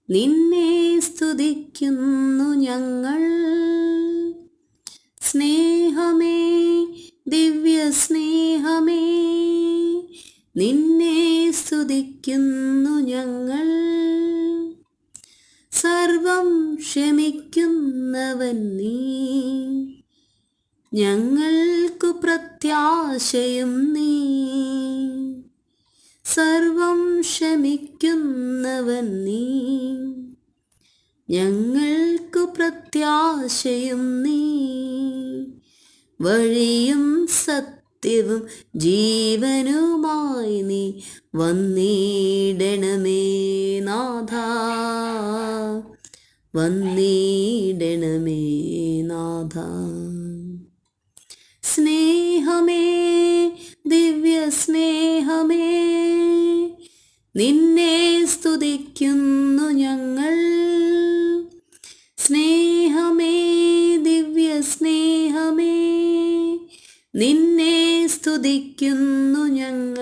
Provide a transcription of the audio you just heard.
നിന്നെ സ്തുതിക്കുന്നു ഞങ്ങൾ. സ്നേഹമേ, ദിവ്യ സ്നേഹമേ, നിന്നെ സ്തുതിക്കുന്നു ഞങ്ങൾ. സർവം ക്ഷമിക്കുന്നവൻ നീ, ഞങ്ങൾക്കു പ്രത്യാശയും നീ. സർവം ക്ഷമിക്കുന്നവൻ നീ, ഞങ്ങൾക്കു പ്രത്യാശയും നീ. വഴിയും സത്യവും ജീവനുമായി നീ വന്നിടണമേ നാഥാ, വന്നിടണമേ നാഥാ. സ്നേഹമേ, ദിവ്യ സ്നേഹമേ, നിന്നെ സ്തുതിക്കുന്നു ഞങ്ങൾ. സ്നേഹമേ, ദിവ്യ സ്നേഹമേ, നിന്നെ സ്തുതിക്കുന്നു ഞങ്ങൾ.